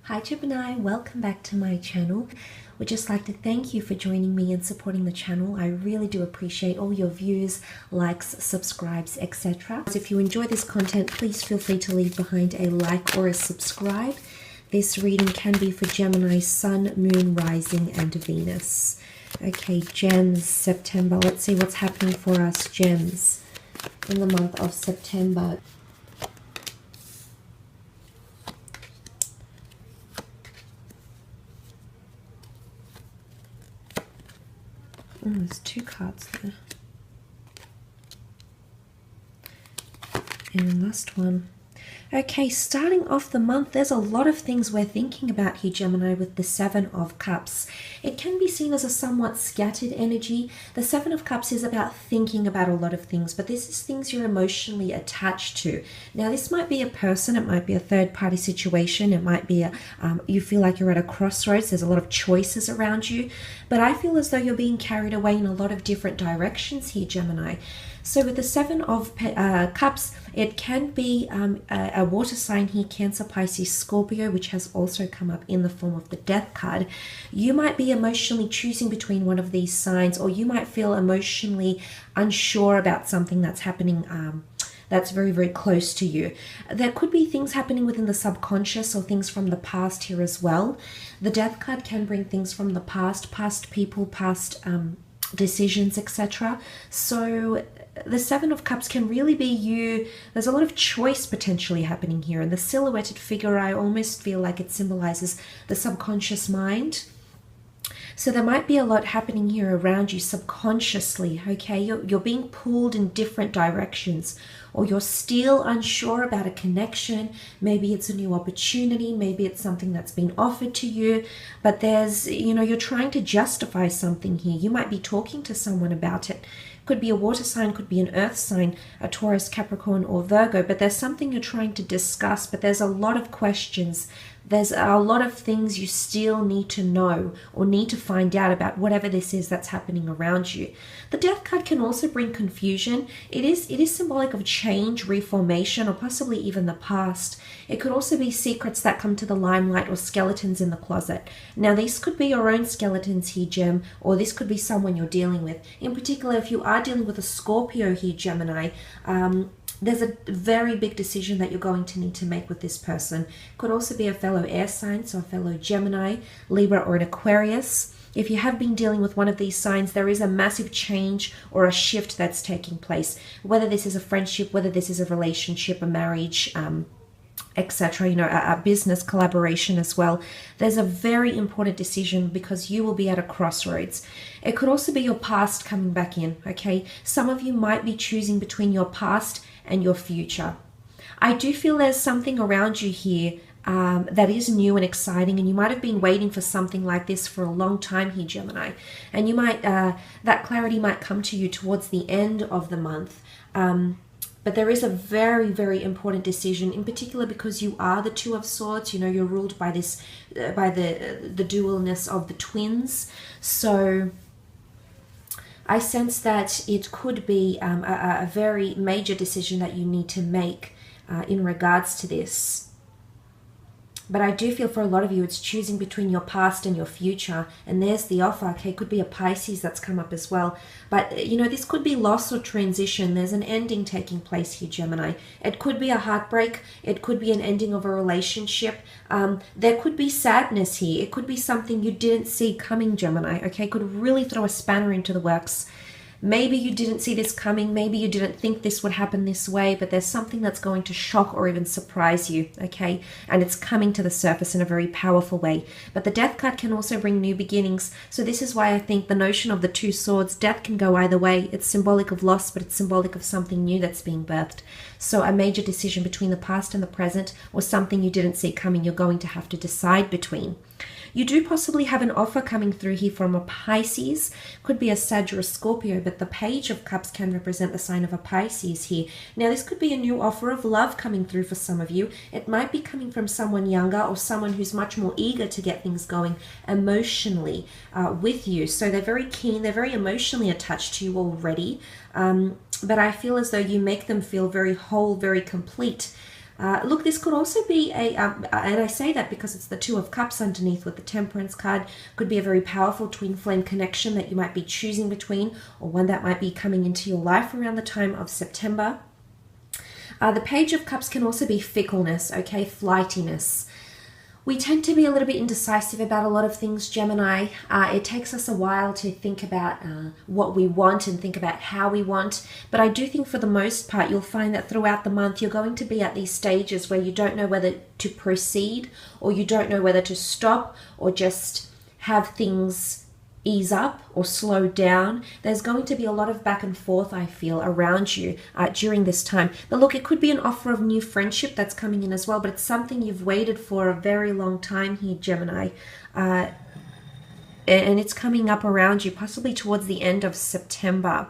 Hi Gemini, welcome back to my channel. Would just like to thank you for joining me and supporting the channel. I really do appreciate all your views, likes, subscribes, etc. If you enjoy this content, please feel free to leave behind a like or a subscribe. This reading can be for Gemini, Sun, Moon, Rising, and Venus. Okay, Gems, September. Let's see what's happening for us, Gems, in the month of September. Oh, there's two cards there. And last one. Okay, starting off the month, there's a lot of things we're thinking about here, Gemini, with the Seven of Cups. It can be seen as a somewhat scattered energy. The Seven of Cups is about thinking about a lot of things, but this is things you're emotionally attached to. Now, this might be a person, it might be a third-party situation, it might be you feel like you're at a crossroads, there's a lot of choices around you, but I feel as though you're being carried away in a lot of different directions here, Gemini. So with the Seven of Cups, it can be a water sign here, Cancer, Pisces, Scorpio, which has also come up in the form of the Death card. You might be emotionally choosing between one of these signs, or you might feel emotionally unsure about something that's happening that's very, very close to you. There could be things happening within the subconscious or things from the past here as well. The Death card can bring things from the past people, past decisions, etc. So the Seven of Cups can really be you. There's a lot of choice potentially happening here, and the silhouetted figure, I almost feel like it symbolizes the subconscious mind. So there might be a lot happening here around you subconsciously, okay? You're being pulled in different directions, or you're still unsure about a connection. Maybe it's a new opportunity, maybe it's something that's been offered to you, but there's, you're trying to justify something here. You might be talking to someone about it. Could be a water sign, could be an earth sign, a Taurus, Capricorn, or Virgo, but there's something you're trying to discuss, but there's a lot of questions. There's a lot of things you still need to know or need to find out about whatever this is that's happening around you. The Death card can also bring confusion. It is symbolic of change, reformation, or possibly even the past. It could also be secrets that come to the limelight or skeletons in the closet. Now, these could be your own skeletons here, Gem, or this could be someone you're dealing with. In particular, if you are dealing with a Scorpio here, Gemini, there's a very big decision that you're going to need to make with this person. Could also be a fellow air sign, so a fellow Gemini, Libra, or an Aquarius. If you have been dealing with one of these signs, there is a massive change or a shift that's taking place. Whether this is a friendship, whether this is a relationship, a marriage, etc., a business collaboration as well. There's a very important decision because you will be at a crossroads. It could also be your past coming back in, okay? Some of you might be choosing between your past and your future. I do feel there's something around you here that is new and exciting, and you might have been waiting for something like this for a long time here, Gemini. And you might, that clarity might come to you towards the end of the month. But there is a very, very important decision, in particular because you are the Two of Swords. You're ruled by this, by the dualness of the twins. So I sense that it could be a very major decision that you need to make in regards to this. But I do feel for a lot of you, it's choosing between your past and your future. And there's the offer. Okay, it could be a Pisces that's come up as well. But, this could be loss or transition. There's an ending taking place here, Gemini. It could be a heartbreak. It could be an ending of a relationship. There could be sadness here. It could be something you didn't see coming, Gemini. Okay, it could really throw a spanner into the works. Maybe you didn't see this coming. Maybe you didn't think this would happen this way, but there's something that's going to shock or even surprise you, okay? And it's coming to the surface in a very powerful way. But the Death card can also bring new beginnings. So this is why I think the notion of the Two Swords, death can go either way. It's symbolic of loss, but it's symbolic of something new that's being birthed. So a major decision between the past and the present, or something you didn't see coming, you're going to have to decide between. You do possibly have an offer coming through here from a Pisces. Could be a Sag or a Scorpio, but the Page of Cups can represent the sign of a Pisces here. Now, this could be a new offer of love coming through for some of you. It might be coming from someone younger or someone who's much more eager to get things going emotionally with you. So they're very keen, they're very emotionally attached to you already. But I feel as though you make them feel very whole, very complete. Look, this could also be and I say that because it's the Two of Cups underneath with the Temperance card, could be a very powerful twin flame connection that you might be choosing between, or one that might be coming into your life around the time of September. The Page of Cups can also be fickleness, okay, flightiness. We tend to be a little bit indecisive about a lot of things, Gemini. It takes us a while to think about what we want and think about how we want. But I do think for the most part, you'll find that throughout the month, you're going to be at these stages where you don't know whether to proceed, or you don't know whether to stop, or just have things ease up or slow down. There's going to be a lot of back and forth, I feel, around you during this time. But look, it could be an offer of new friendship that's coming in as well, but it's something you've waited for a very long time here, Gemini. And it's coming up around you, possibly towards the end of September.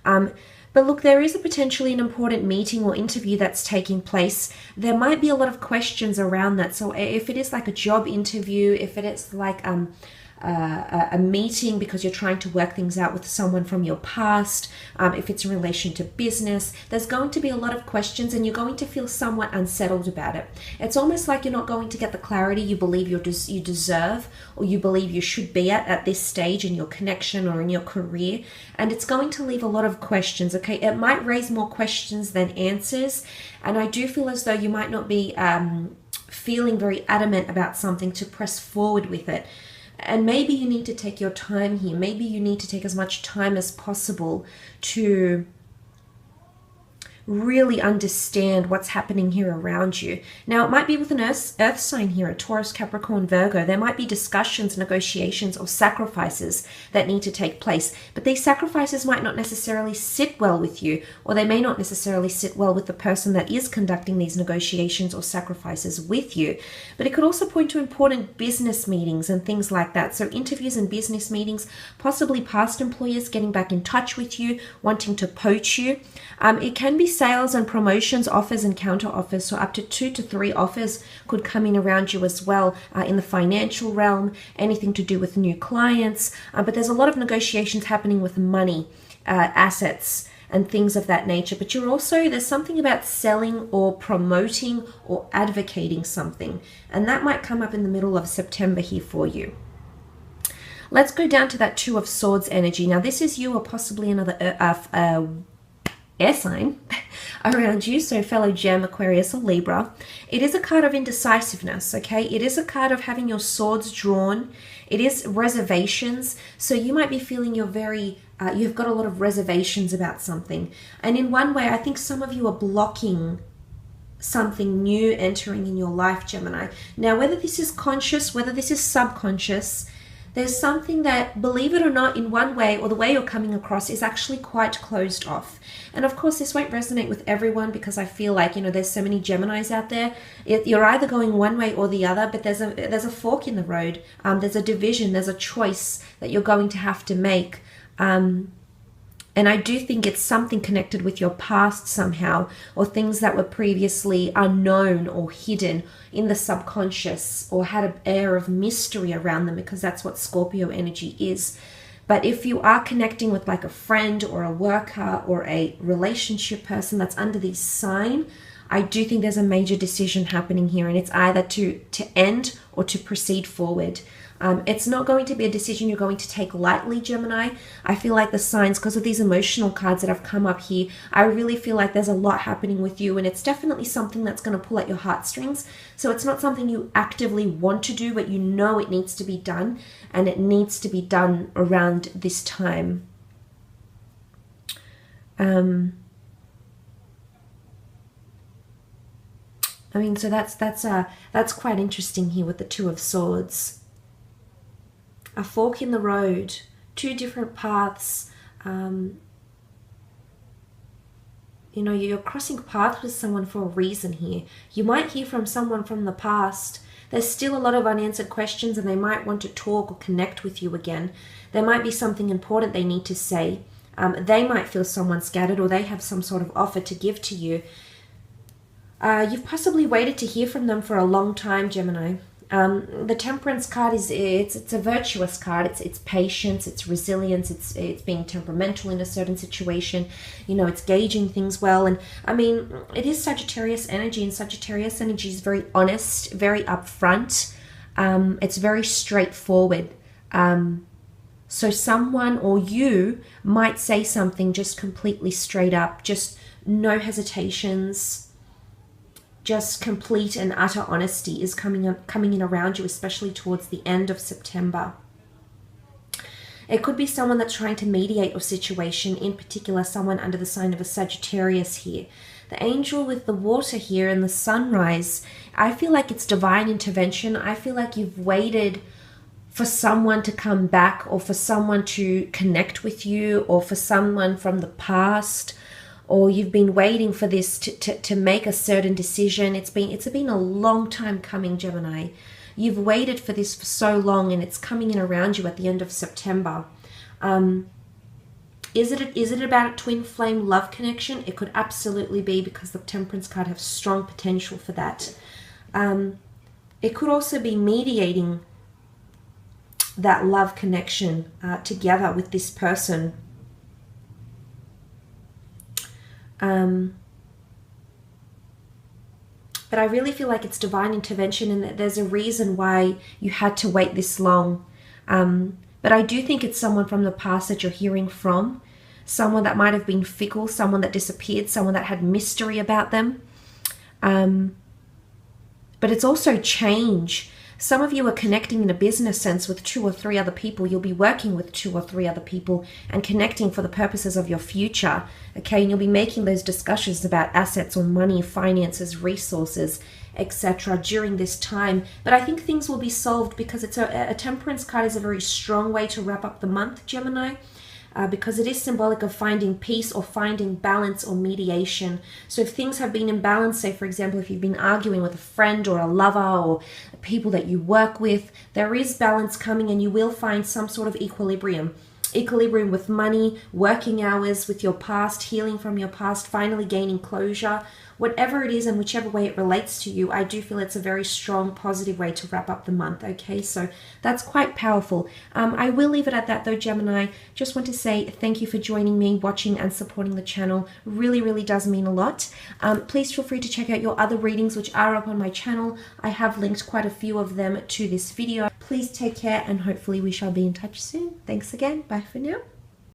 But look, there is a potentially an important meeting or interview that's taking place. There might be a lot of questions around that. So if it is like a job interview, if it is like a meeting because you're trying to work things out with someone from your past, if it's in relation to business, there's going to be a lot of questions and you're going to feel somewhat unsettled about it. It's almost like you're not going to get the clarity you believe you deserve, or you believe you should be at this stage in your connection or in your career, and it's going to leave a lot of questions, okay? It might raise more questions than answers, and I do feel as though you might not be feeling very adamant about something to press forward with it. And maybe you need to take your time here. Maybe you need to take as much time as possible to really understand what's happening here around you. Now, it might be with an earth sign here, a Taurus, Capricorn, Virgo. There might be discussions, negotiations, or sacrifices that need to take place. But these sacrifices might not necessarily sit well with you, or they may not necessarily sit well with the person that is conducting these negotiations or sacrifices with you. But it could also point to important business meetings and things like that. So interviews and business meetings, possibly past employers getting back in touch with you, wanting to poach you. It can be sales and promotions, offers and counter offers. So up to 2 to 3 offers could come in around you as well, in the financial realm, anything to do with new clients. But there's a lot of negotiations happening with money, assets, and things of that nature. But you're also, there's something about selling or promoting or advocating something. And that might come up in the middle of September here for you. Let's go down to that Two of Swords energy. Now, this is you or possibly another air sign around you, so fellow Gem, Aquarius, or Libra. It is a card of indecisiveness, okay? It is a card of having your swords drawn. It is reservations, so you might be feeling you're very, you've got a lot of reservations about something. And in one way, I think some of you are blocking something new entering in your life, Gemini. Now, whether this is conscious, whether this is subconscious, there's something that, believe it or not, in one way, or the way you're coming across, is actually quite closed off. And of course, this won't resonate with everyone because I feel like, you know, there's so many Geminis out there. You're either going one way or the other, but there's a fork in the road. There's a division, there's a choice that you're going to have to make. And I do think it's something connected with your past somehow, or things that were previously unknown or hidden in the subconscious, or had an air of mystery around them, because that's what Scorpio energy is. But if you are connecting with like a friend or a worker or a relationship person that's under this sign, I do think there's a major decision happening here, and it's either to end or to proceed forward. It's not going to be a decision you're going to take lightly, Gemini. I feel like the signs, because of these emotional cards that have come up here, I really feel like there's a lot happening with you, and it's definitely something that's going to pull at your heartstrings. So it's not something you actively want to do, but you know it needs to be done, and it needs to be done around this time. I mean, so that's quite interesting here with the Two of Swords. A fork in the road, 2 different paths. You know, you're crossing paths with someone for a reason here. You might hear from someone from the past. There's still a lot of unanswered questions, and they might want to talk or connect with you again. There might be something important they need to say. They might feel someone scattered, or they have some sort of offer to give to you. You've possibly waited to hear from them for a long time, Gemini. The Temperance card is it's a virtuous card. It's patience, it's resilience, it's being temperamental in a certain situation. You know, it's gauging things well. And I mean, it is Sagittarius energy, and Sagittarius energy is very honest, very upfront. It's very straightforward. So someone or you might say something just completely straight up, just no hesitations. Just complete and utter honesty is coming in around you, especially towards the end of September. It could be someone that's trying to mediate a situation, in particular someone under the sign of a Sagittarius here. The angel with the water here and the sunrise, I feel like it's divine intervention. I feel like you've waited for someone to come back, or for someone to connect with you, or for someone from the past, or you've been waiting for this to make a certain decision. It's been a long time coming, Gemini. You've waited for this for so long, and it's coming in around you at the end of September. Is it about a twin flame love connection? It could absolutely be, because the Temperance card has strong potential for that. It could also be mediating that love connection together with this person. But I really feel like it's divine intervention, and that there's a reason why you had to wait this long. But I do think it's someone from the past that you're hearing from, someone that might have been fickle, someone that disappeared, someone that had mystery about them. But it's also change. Some of you are connecting in a business sense with 2 or 3 other people. You'll be working with 2 or 3 other people and connecting for the purposes of your future. Okay, and you'll be making those discussions about assets or money, finances, resources, etc. during this time. But I think things will be solved, because it's a Temperance card is a very strong way to wrap up the month, Gemini. Because it is symbolic of finding peace or finding balance or mediation. So if things have been imbalanced, say for example, if you've been arguing with a friend or a lover or people that you work with, there is balance coming, and you will find some sort of equilibrium. Equilibrium with money, working hours, with your past, healing from your past, finally gaining closure. Whatever it is and whichever way it relates to you, I do feel it's a very strong, positive way to wrap up the month, okay? So that's quite powerful. I will leave it at that though, Gemini. Just want to say thank you for joining me, watching and supporting the channel. Really, really does mean a lot. Please feel free to check out your other readings, which are up on my channel. I have linked quite a few of them to this video. Please take care, and hopefully we shall be in touch soon. Thanks again. Bye for now.